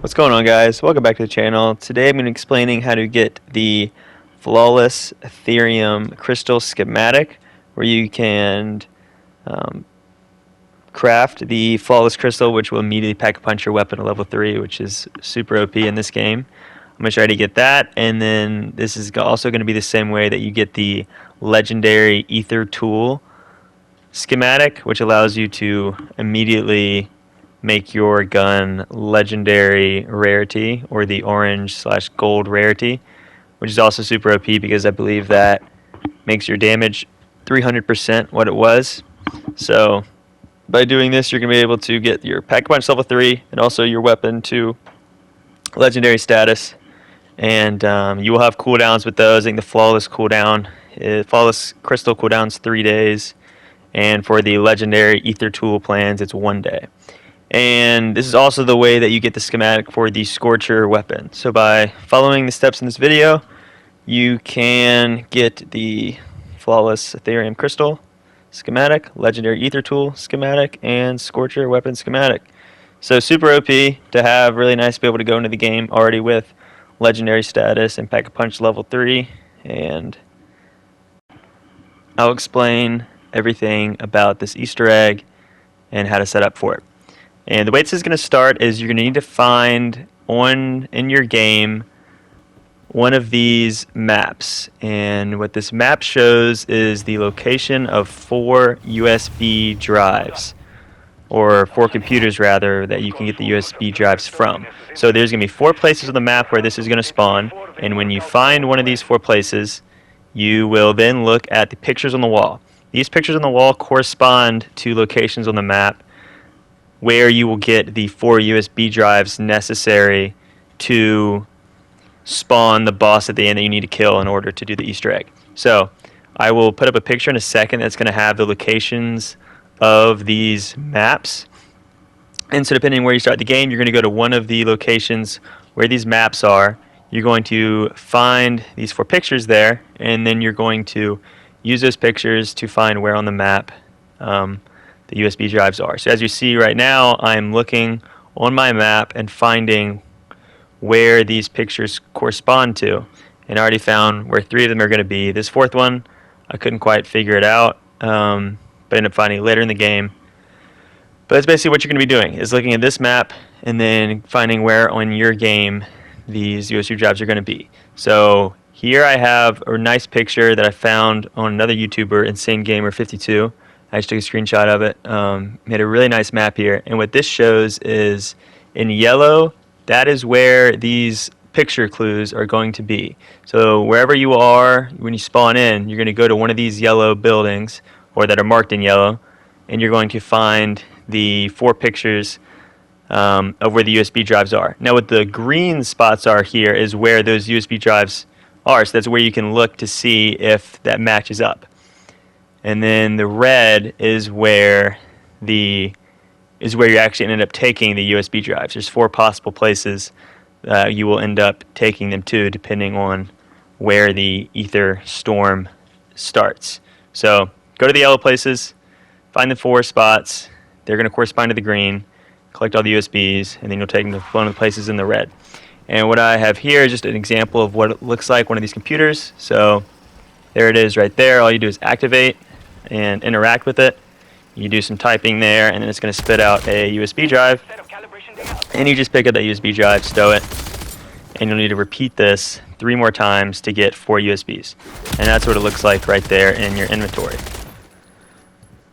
What's going on, guys? Welcome back to the channel. Today I'm going to be explaining how to get the flawless Aetherium crystal schematic, where you can craft the flawless crystal, which will immediately pack-a-punch your weapon to level 3, which is super OP in this game. I'm going to try to get that, and then this is also going to be the same way that you get the legendary Aether tool schematic, which allows you to immediately make your gun legendary rarity, or the orange/gold rarity, which is also super OP because I believe that makes your damage 300% what it was. So by doing this, you're going to be able to get your pack-a-punch level 3 and also your weapon to legendary status. And you will have cooldowns with those. I think the flawless crystal cooldown's 3 days, and for the legendary Aether tool plans, it's 1 day. And this is also the way that you get the schematic for the Scorcher weapon. So by following the steps in this video, you can get the flawless Aetherium crystal schematic, legendary Aether tool schematic, and Scorcher weapon schematic. So super OP to have, really nice to be able to go into the game already with legendary status and pack-a-punch level 3. And I'll explain everything about this Easter egg and how to set up for it. And the way this is going to start is you're going to need to find in your game one of these maps. And what this map shows is the location of 4 USB drives, or 4 computers rather, that you can get the USB drives from. So there's going to be 4 places on the map where this is going to spawn, and when you find one of these 4 places, you will then look at the pictures on the wall. These pictures on the wall correspond to locations on the map where you will get the 4 USB drives necessary to spawn the boss at the end that you need to kill in order to do the Easter egg. So I will put up a picture in a second that's going to have the locations of these maps. And so depending on where you start the game, you're going to go to one of the locations where these maps are. You're going to find these 4 pictures there, and then you're going to use those pictures to find where on the map the USB drives are. So as you see right now, I'm looking on my map and finding where these pictures correspond to, and I already found where 3 of them are going to be. This 4th one, I couldn't quite figure it out, but I ended up finding it later in the game. But that's basically what you're going to be doing, is looking at this map and then finding where on your game these USB drives are going to be. So here I have a nice picture that I found on another YouTuber, Insane Gamer 52. I just took a screenshot of it. Made a really nice map here, and what this shows is in yellow, that is where these picture clues are going to be. So wherever you are, when you spawn in, you're going to go to one of these yellow buildings, or that are marked in yellow, and you're going to find the 4 pictures of where the USB drives are. Now what the green spots are here is where those USB drives are, so that's where you can look to see if that matches up. And then the red is where you actually ended up taking the USB drives. There's 4 possible places you will end up taking them to, depending on where the Aether storm starts. So go to the yellow places, find the 4 spots. They're going to correspond to the green. Collect all the USBs, and then you'll take them to one of the places in the red. And what I have here is just an example of what it looks like one of these computers. So there it is right there. All you do is activate and interact with it. You do some typing there, and then it's going to spit out a USB drive, and you just pick up that USB drive, stow it, and you'll need to repeat this 3 more times to get 4 USBs. And that's what it looks like right there in your inventory.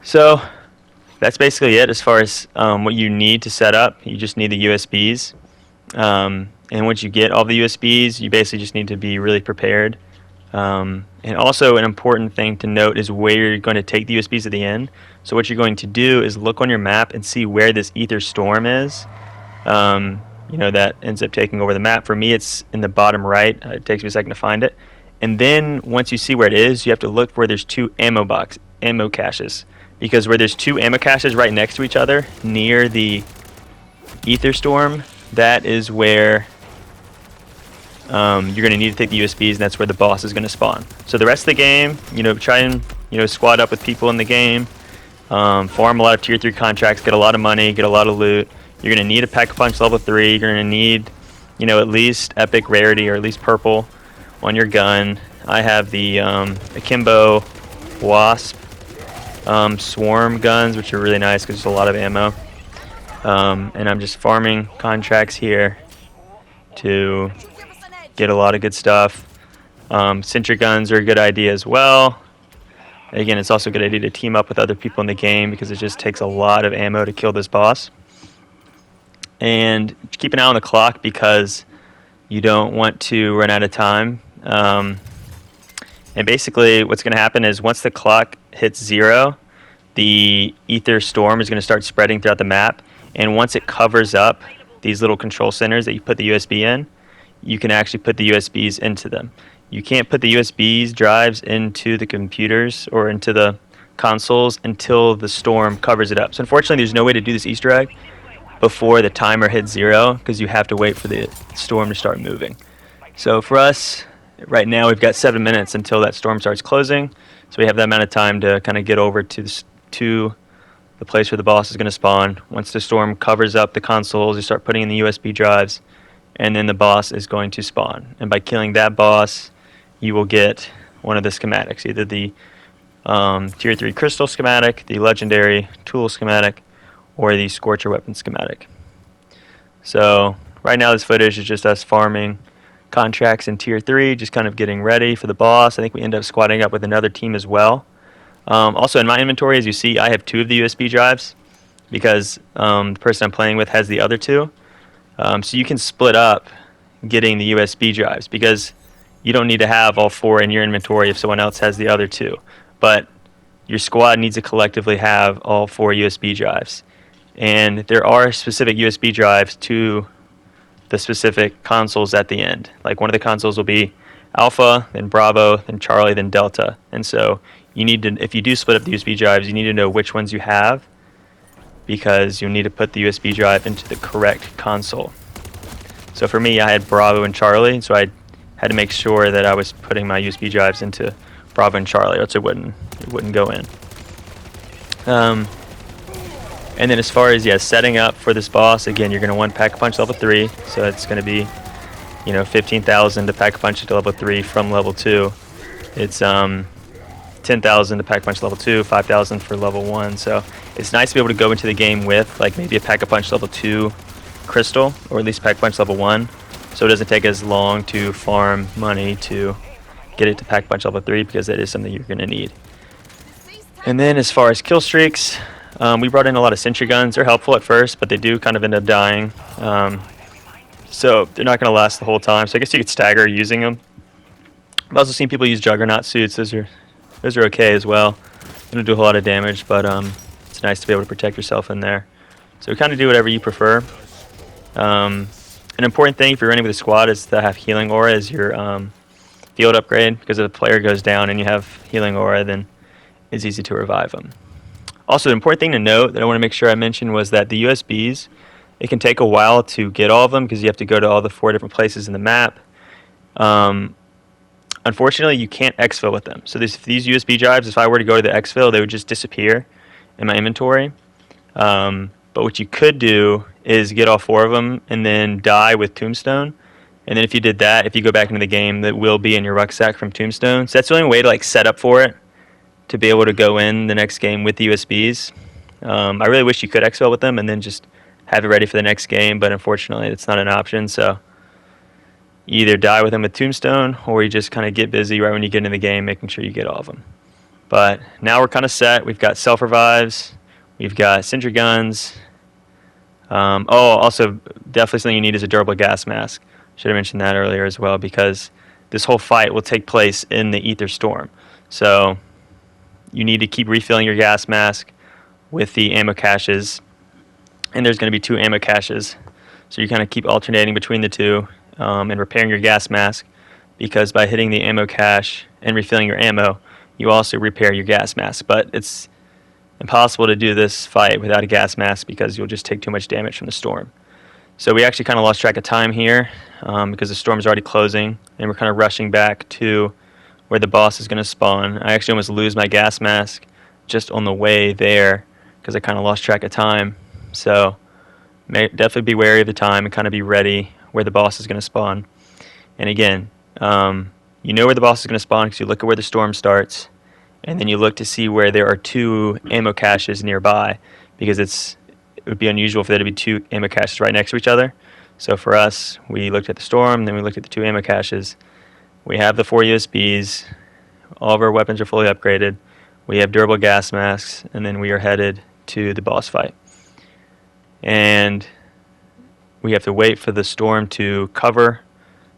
So that's basically it as far as what you need to set up. You just need the USBs, and once you get all the USBs, you basically just need to be really prepared. And also an important thing to note is where you're going to take the USBs at the end. So what you're going to do is look on your map and see where this Aether storm is. That ends up taking over the map. For me, it's in the bottom right. It takes me a second to find it. And then once you see where it is, you have to look where there's 2 ammo caches. Because where there's 2 ammo caches right next to each other near the Aether storm, that is where you're going to need to take the USBs, and that's where the boss is going to spawn. So the rest of the game, try and squad up with people in the game, farm a lot of tier 3 contracts, get a lot of money, get a lot of loot. You're going to need a Pack-a-Punch level 3. You're going to need, you know, at least epic rarity or at least purple on your gun. I have the Akimbo Wasp swarm guns, which are really nice because there's a lot of ammo. And I'm just farming contracts here to get a lot of good stuff. Sentry guns are a good idea as well. Again, it's also a good idea to team up with other people in the game because it just takes a lot of ammo to kill this boss. And keep an eye on the clock because you don't want to run out of time. And basically what's going to happen is once the clock hits 0, the Aether storm is going to start spreading throughout the map. And once it covers up these little control centers that you put the USB in, you can actually put the USBs into them. You can't put the USBs drives into the computers or into the consoles until the storm covers it up. So unfortunately, there's no way to do this Easter egg before the timer hits 0 because you have to wait for the storm to start moving. So for us, right now we've got 7 minutes until that storm starts closing. So we have that amount of time to kind of get over to the place where the boss is going to spawn. Once the storm covers up the consoles, you start putting in the USB drives, and then the boss is going to spawn. And by killing that boss, you will get one of the schematics, either the Tier 3 Crystal Schematic, the Legendary Tool Schematic, or the Scorcher Weapon Schematic. So right now this footage is just us farming contracts in Tier 3, just kind of getting ready for the boss. I think we end up squatting up with another team as well. Also in my inventory, as you see, I have 2 of the USB drives because the person I'm playing with has the other 2. So you can split up getting the USB drives because you don't need to have all 4 in your inventory if someone else has the other 2. But your squad needs to collectively have all 4 USB drives. And there are specific USB drives to the specific consoles at the end. Like one of the consoles will be Alpha, then Bravo, then Charlie, then Delta. And so you need to, if you do split up the USB drives, you need to know which ones you have because you'll need to put the USB drive into the correct console. So for me, I had Bravo and Charlie, so I had to make sure that I was putting my USB drives into Bravo and Charlie, or else it wouldn't go in. And then as far as setting up for this boss, again, you're going to want Pack-a-Punch level 3, so it's going to be 15,000 to Pack-a-Punch to level 3 from level 2. It's 10,000 to Pack-a-Punch level 2, 5,000 for level 1. So it's nice to be able to go into the game with like maybe a Pack-a-Punch level 2 crystal, or at least Pack-a-Punch level 1, so it doesn't take as long to farm money to get it to Pack-a-Punch level 3 because that is something you're going to need. And then as far as kill streaks, we brought in a lot of sentry guns. They're helpful at first, but they do kind of end up dying. So they're not going to last the whole time. So I guess you could stagger using them. I've also seen people use Juggernaut suits. Those are okay as well. They don't do a whole lot of damage, but it's nice to be able to protect yourself in there. So we kind of do whatever you prefer. An important thing if you're running with a squad is to have healing aura as your field upgrade, because if a player goes down and you have healing aura, then it's easy to revive them. Also, the important thing to note that I want to make sure I mention was that the USBs, it can take a while to get all of them because you have to go to all the 4 different places in the map. Unfortunately, you can't exfill with them. So these USB drives, if I were to go to the exfill, they would just disappear in my inventory. But what you could do is get all 4 of them and then die with Tombstone. And then if you did that, if you go back into the game, that will be in your rucksack from Tombstone. So that's the only way to like set up for it, to be able to go in the next game with the USBs. I really wish you could exfil with them and then just have it ready for the next game, but unfortunately it's not an option. So you either die with them with Tombstone, or you just kind of get busy right when you get into the game making sure you get all of them. But now we're kind of set. We've got self-revives, we've got sentry guns. Also definitely something you need is a durable gas mask. Should have mentioned that earlier as well, because this whole fight will take place in the Aether storm. So you need to keep refilling your gas mask with the ammo caches, and there's going to be 2 ammo caches, so you kind of keep alternating between the 2 and repairing your gas mask, because by hitting the ammo cache and refilling your ammo, you also repair your gas mask. But it's impossible to do this fight without a gas mask because you'll just take too much damage from the storm. So we actually kind of lost track of time here because the storm's already closing, and we're kind of rushing back to where the boss is going to spawn. I actually almost lose my gas mask just on the way there because I kind of lost track of time. So Definitely be wary of the time and kind of be ready where the boss is going to spawn. And again, you know where the boss is going to spawn because you look at where the storm starts, and then you look to see where there are 2 ammo caches nearby, because it would be unusual for there to be 2 ammo caches right next to each other. So for us, we looked at the storm, then we looked at the 2 ammo caches. We have the 4 USBs. All of our weapons are fully upgraded. We have durable gas masks, and then we are headed to the boss fight. And we have to wait for the storm to cover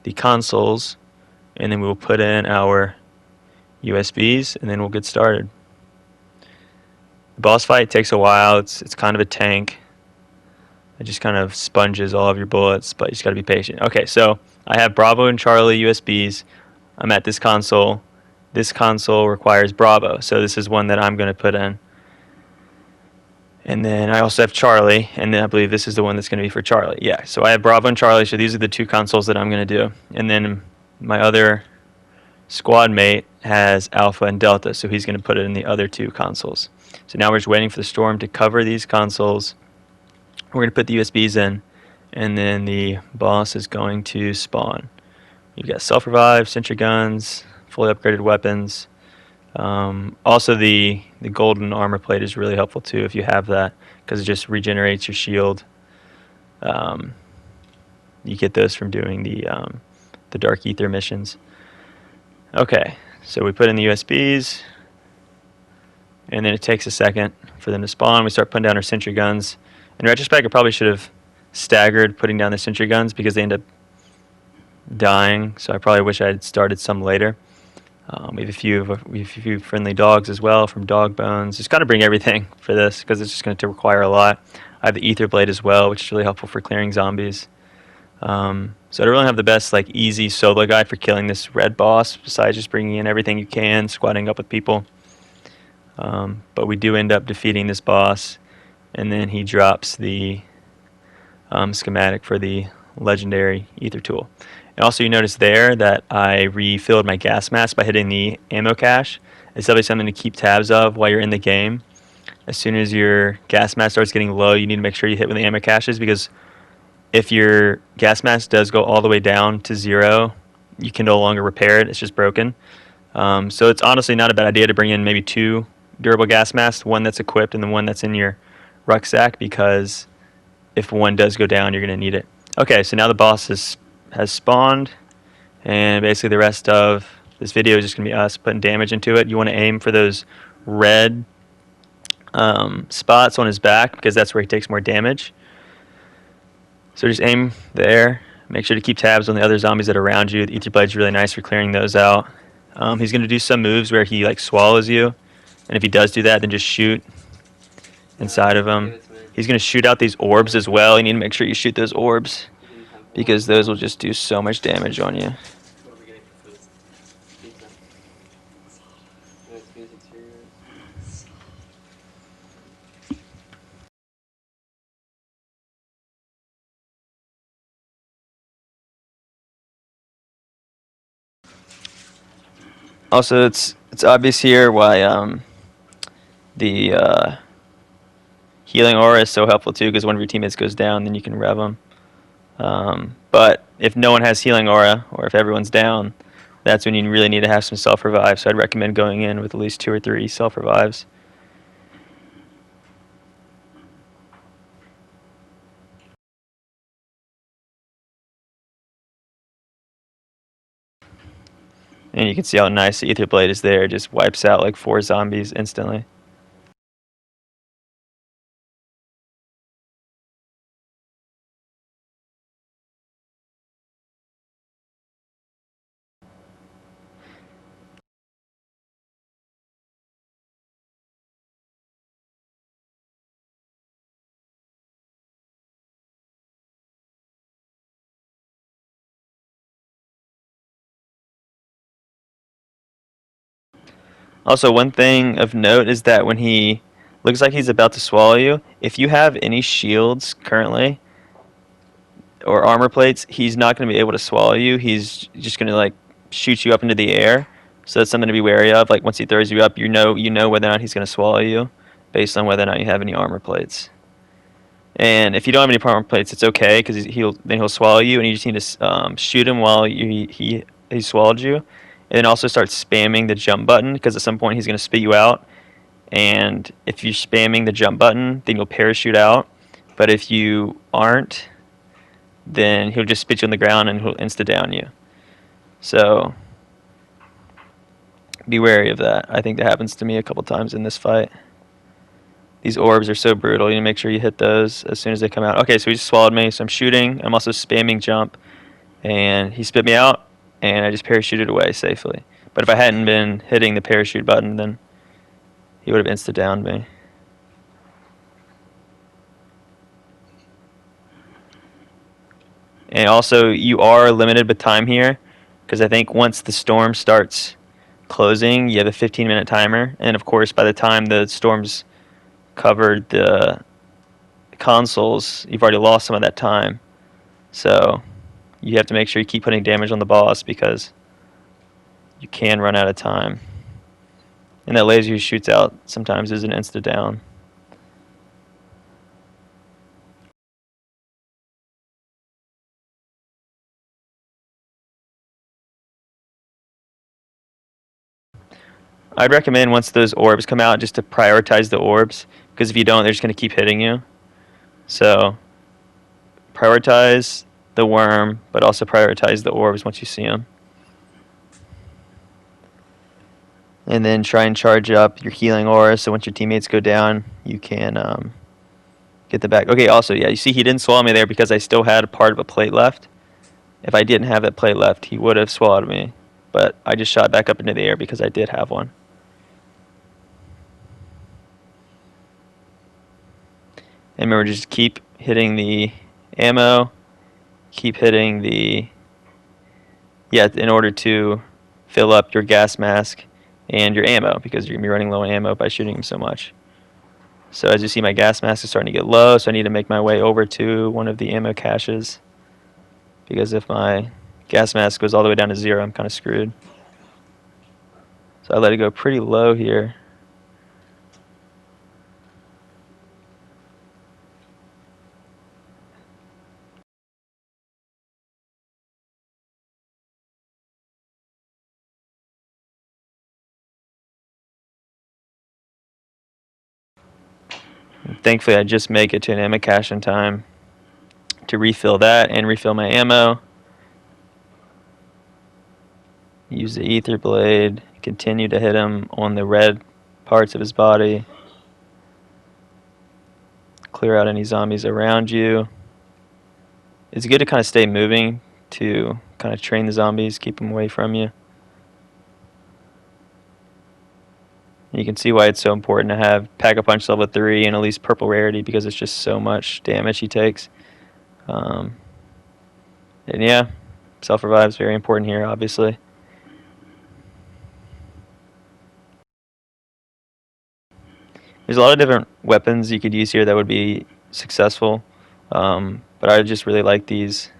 the consoles, and then we will put in our USBs, and then we'll get started. The boss fight takes a while. It's kind of a tank. It just kind of sponges all of your bullets, but you just got to be patient. Okay, so I have Bravo and Charlie USBs. I'm at this console. This console requires Bravo, so this is one that I'm going to put in. And then I also have Charlie, and then I believe this is the one that's going to be for Charlie. Yeah, so I have Bravo and Charlie, so these are the 2 consoles that I'm going to do. And then my other squad mate has Alpha and Delta, so he's going to put it in the other 2 consoles. So now we're just waiting for the storm to cover these consoles. We're going to put the USBs in, and then the boss is going to spawn. You've got self-revive, sentry guns, fully upgraded weapons. Also, the golden armor plate is really helpful too if you have that, because it just regenerates your shield. You get those from doing the dark Aether missions. Okay, so we put in the USBs, and then it takes a second for them to spawn. We start putting down our sentry guns. In retrospect, I probably should have staggered putting down the sentry guns because they end up dying, so I probably wish I had started some later. We have a few friendly dogs as well from dog bones. Just got to bring everything for this because it's just going to require a lot. I have the Aether blade as well, which is really helpful for clearing zombies. So I don't really have the best easy solo guide for killing this red boss, besides just bringing in everything you can, squatting up with people. But we do end up defeating this boss, and then he drops the schematic for the legendary Aether tool. And also, you notice there that I refilled my gas mask by hitting the ammo cache. It's definitely something to keep tabs of while you're in the game. As soon as your gas mask starts getting low, you need to make sure you hit with the ammo caches, because if your gas mask does go all the way down to 0, you can no longer repair it. It's just broken. So it's honestly not a bad idea to bring in maybe 2 durable gas masks, one that's equipped and the one that's in your rucksack, because if one does go down, you're going to need it. Okay, so now the boss has spawned, and basically the rest of this video is just going to be us putting damage into it. You want to aim for those red spots on his back, because that's where he takes more damage. So just aim there. Make sure to keep tabs on the other zombies that are around you. The Aether Blade's really nice for clearing those out. He's going to do some moves where he swallows you, and if he does do that, then just shoot inside of him. He's going to shoot out these orbs as well. You need to make sure you shoot those orbs, because those will just do so much damage on you. Also, it's obvious here why the healing aura is so helpful too, because one of your teammates goes down, then you can rev them. But if no one has healing aura, or if everyone's down, that's when you really need to have some self-revive. So I'd recommend going in with at least 2 or 3 self-revives. And you can see how nice the Aether Blade is there. It just wipes out 4 zombies instantly. Also, one thing of note is that when he looks like he's about to swallow you, if you have any shields currently or armor plates, he's not going to be able to swallow you. He's just going to shoot you up into the air. So that's something to be wary of. Once he throws you up, you know whether or not he's going to swallow you based on whether or not you have any armor plates. And if you don't have any armor plates, it's okay because he'll swallow you, and you just need to shoot him while he swallowed you, and then also start spamming the jump button because at some point he's going to spit you out. And if you're spamming the jump button, then you'll parachute out. But if you aren't, then he'll just spit you on the ground and he'll insta down you. So be wary of that. I think that happens to me a couple times in this fight. These orbs are so brutal. You need to make sure you hit those as soon as they come out. Okay, so he just swallowed me, so I'm shooting. I'm also spamming jump, and he spit me out, and I just parachuted away safely. But if I hadn't been hitting the parachute button, then he would have insta-downed me. And also, you are limited with time here, because I think once the storm starts closing, you have a 15-minute timer. And of course, by the time the storm's covered the consoles, you've already lost some of that time. So you have to make sure you keep putting damage on the boss because you can run out of time. And that laser he shoots out sometimes is an insta down. I'd recommend once those orbs come out just to prioritize the orbs, because if you don't, they're just going to keep hitting you. So prioritize the worm, but also prioritize the orbs once you see them. And then try and charge up your healing aura, so once your teammates go down, you can get the back. Okay, also, yeah, you see he didn't swallow me there because I still had a part of a plate left. If I didn't have that plate left, he would have swallowed me. But I just shot back up into the air because I did have one. And remember, just keep hitting the ammo. Keep hitting the... Yeah, in order to fill up your gas mask and your ammo, because you're going to be running low on ammo by shooting him so much. So as you see, my gas mask is starting to get low, so I need to make my way over to one of the ammo caches. Because if my gas mask goes all the way down to 0, I'm kind of screwed. So I let it go pretty low here. Thankfully, I just make it to an ammo cache in time to refill that and refill my ammo. Use the ether blade, continue to hit him on the red parts of his body. Clear out any zombies around you. It's good to kind of stay moving to kind of train the zombies, keep them away from you. You can see why it's so important to have Pack-a-Punch level 3 and at least purple rarity, because it's just so much damage he takes. And yeah, self-revive is very important here, obviously. There's a lot of different weapons you could use here that would be successful, but I just really like these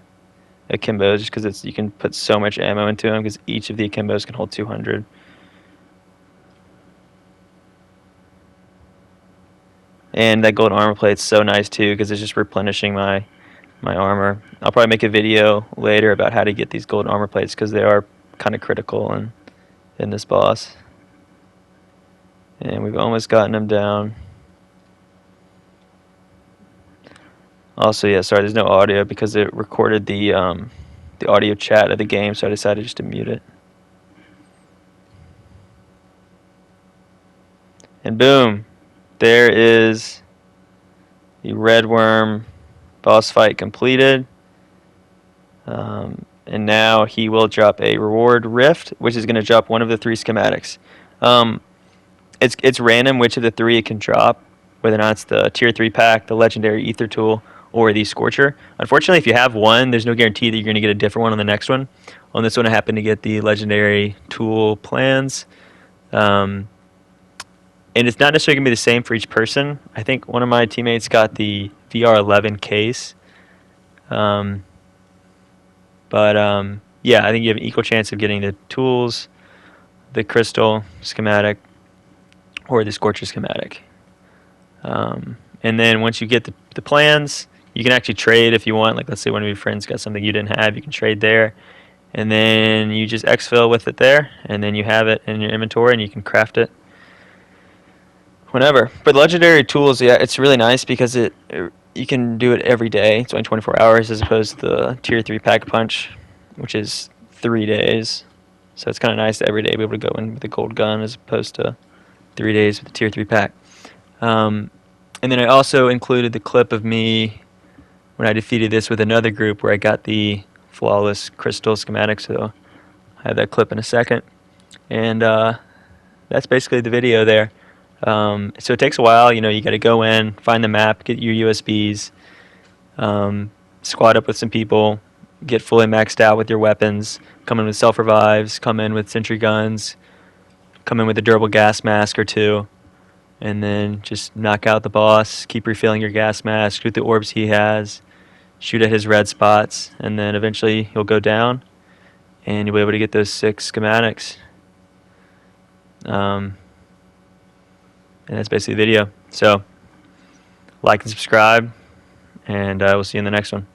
akimbos just because you can put so much ammo into them, because each of the akimbos can hold 200. And that gold armor plate's so nice too, because it's just replenishing my armor. I'll probably make a video later about how to get these gold armor plates, because they are kind of critical in this boss. And we've almost gotten him down. Also, yeah, sorry, there's no audio because it recorded the audio chat of the game, so I decided just to mute it. And boom, there is the red worm boss fight completed. And now he will drop a reward rift, which is going to drop one of the 3 schematics. It's random which of the 3 it can drop, whether or not it's the tier 3 pack, the legendary ether tool, or the scorcher. Unfortunately, if you have one, there's no guarantee that you're going to get a different one on the next one. On this one, I happen to get the legendary tool plans. And it's not necessarily going to be the same for each person. I think one of my teammates got the VR11 case. Yeah, I think you have an equal chance of getting the tools, the crystal schematic, or the scorcher schematic. And then once you get the plans, you can actually trade if you want. Like, let's say one of your friends got something you didn't have, you can trade there. And then you just exfill with it there, and then you have it in your inventory, and you can craft it whenever. But legendary tools, yeah, it's really nice because you can do it every day. It's only 24 hours as opposed to the tier 3 pack punch, which is 3 days. So it's kind of nice to every day be able to go in with a gold gun as opposed to 3 days with the tier 3 pack. And then I also included the clip of me when I defeated this with another group where I got the flawless crystal schematic. So I have that clip in a second. And that's basically the video there. So it takes a while. You know, you got to go in, find the map, get your USBs, squad up with some people, get fully maxed out with your weapons, come in with self-revives, come in with sentry guns, come in with a durable gas mask or two, and then just knock out the boss, keep refilling your gas mask, shoot the orbs he has, shoot at his red spots, and then eventually he'll go down, and you'll be able to get those 6 schematics. And that's basically the video. So, like and subscribe, and we'll see you in the next one.